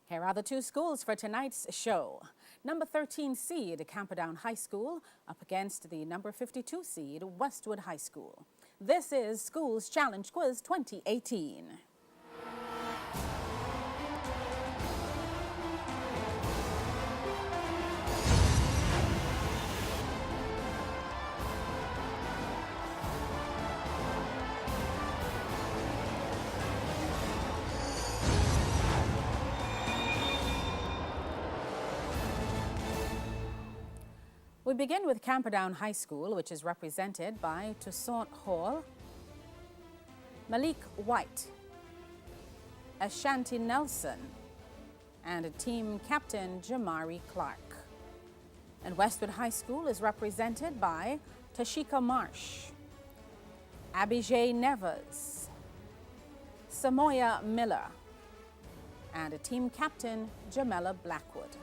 Here are the two schools for tonight's show. Number 13 seed Camperdown High School up against the number 52 seed Westwood High School. This is Schools Challenge Quiz 2018. We begin with Camperdown High School, which is represented by Toussaint Hall, Malik White, Ashanti Nelson, and team captain Jamari Clark. And Westwood High School is represented by Tashika Marsh, Abijay Nevers, Samoya Miller, and team captain Jamela Blackwood.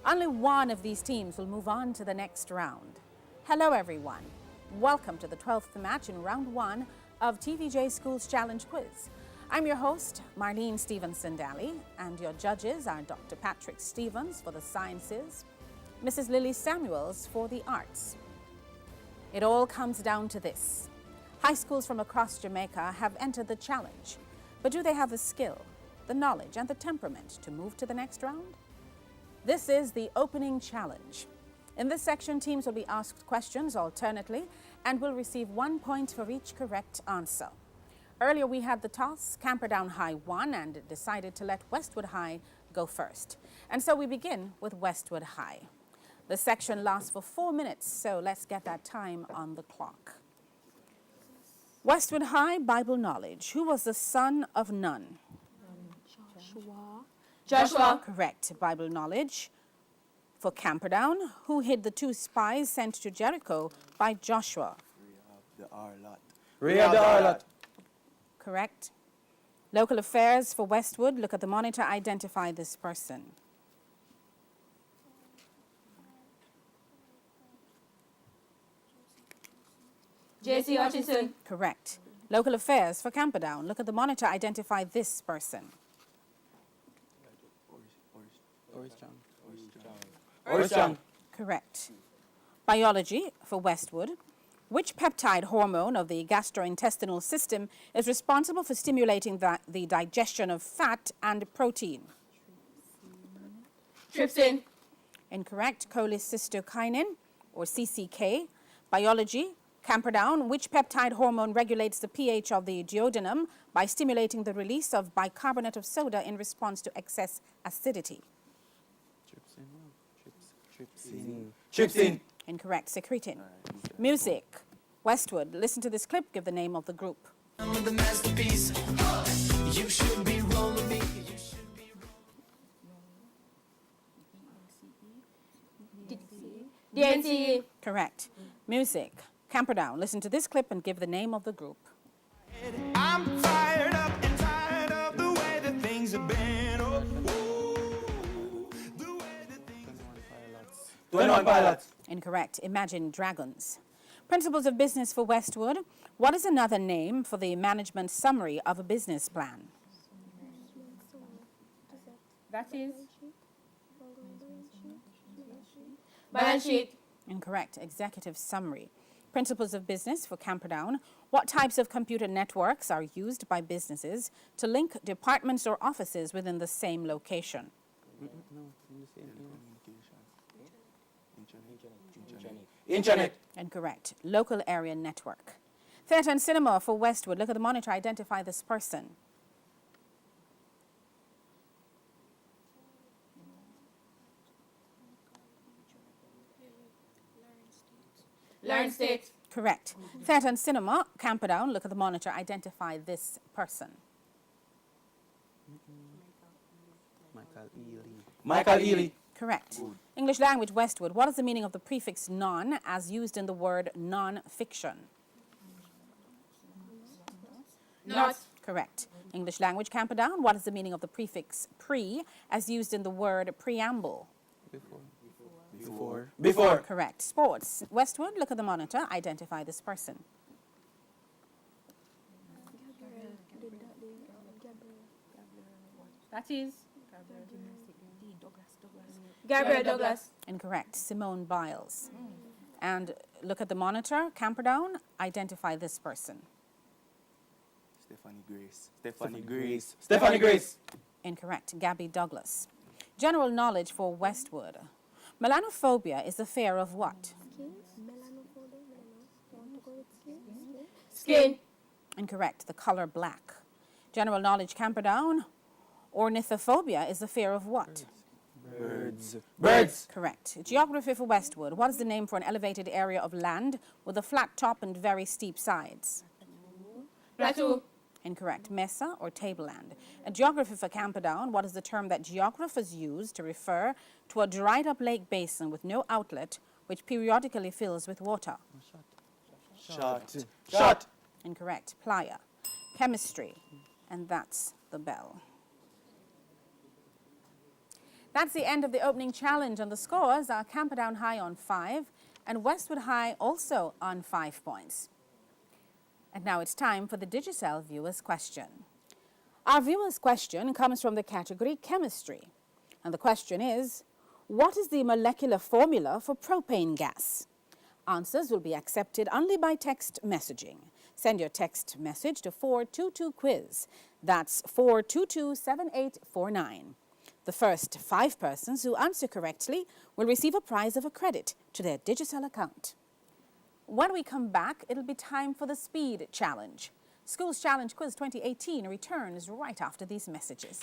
Only one of these teams will move on to the next round. Hello everyone. Welcome to the 12th match in round 1 of TVJ Schools Challenge Quiz. I'm your host, Marlene Stevenson-Daly, and your judges are Dr. Patrick Stevens for the sciences, Mrs. Lily Samuels for the arts. It all comes down to this. High schools from across Jamaica have entered the challenge, but do they have the skill, the knowledge, and the temperament to move to the next round? This is the opening challenge. In this section, teams will be asked questions alternately and will receive 1 point for each correct answer. Earlier we had the toss. Camperdown High won and decided to let Westwood High go first. And so we begin with Westwood High. The section lasts for 4 minutes, so let's get that time on the clock. Westwood High Bible knowledge. Who was the son of Nun? Joshua. Correct. Bible knowledge. For Camperdown, who hid the 2 spies sent to Jericho by Joshua? Rahab the harlot. Correct. Local affairs for Westwood. Look at the monitor. Identify this person. J.C. Hutchinson. Correct. Local affairs for Camperdown. Look at the monitor. Identify this person. Orchang. Correct. Biology for Westwood. Which peptide hormone of the gastrointestinal system is responsible for stimulating the digestion of fat and protein? Trypsin. Incorrect. Cholecystokinin or CCK. Biology. Camperdown. Which peptide hormone regulates the pH of the duodenum by stimulating the release of bicarbonate of soda in response to excess acidity? Trypsin. Incorrect. Secretin. Music. Westwood. Listen to this clip. Give the name of the group. DNC. Correct. Music. Camperdown. Listen to this clip and give the name of the group. I'm fired up and tired of the way that things have been. Oh, the way that things 21 pilots. Incorrect. Imagine Dragons. Principles of business for Westwood. What is another name for the management summary of a business plan? That is balance sheet. Incorrect. Executive summary. Principles of business for Camperdown. What types of computer networks are used by businesses to link departments or offices within the same location? Internet. Incorrect. Local area network. Theatre and cinema for Westwood. Look at the monitor. Identify this person. Learn state. Correct. Theatre and cinema. Camperdown. Look at the monitor. Identify this person. Michael Ely. Correct. English language Westwood. What is the meaning of the prefix non as used in the word non-fiction? Not. Correct. English language Camperdown. What is the meaning of the prefix pre as used in the word preamble? Before. Correct. Sports. Westwood, look at the monitor. Identify this person. That is Gabriel Douglas. Incorrect. Simone Biles. And look at the monitor. Camperdown, identify this person. Stephanie Grace. Stephanie Grace. Stephanie Grace. Incorrect. Gabby Douglas. General knowledge for Westwood. Melanophobia is the fear of what? Skin. Incorrect. The color black. General knowledge Camperdown. Ornithophobia is the fear of what? Birds. Birds. Correct. Geography for Westwood. What is the name for an elevated area of land with a flat top and very steep sides? Plateau. Incorrect. Mesa or tableland. And geography for Camperdown. What is the term that geographers use to refer to a dried up lake basin with no outlet which periodically fills with water? Shot. Shot. Incorrect. Playa. Chemistry. And that's the bell. That's the end of the opening challenge, and the scores are Camperdown High on 5 and Westwood High also on 5 points. And now it's time for the Digicel viewer's question. Our viewer's question comes from the category Chemistry. And the question is, what is the molecular formula for propane gas? Answers will be accepted only by text messaging. Send your text message to 422-QUIZ. That's 422-7849. The first 5 persons who answer correctly will receive a prize of a credit to their Digicel account. When we come back, it'll be time for the Speed Challenge. Schools Challenge Quiz 2018 returns right after these messages.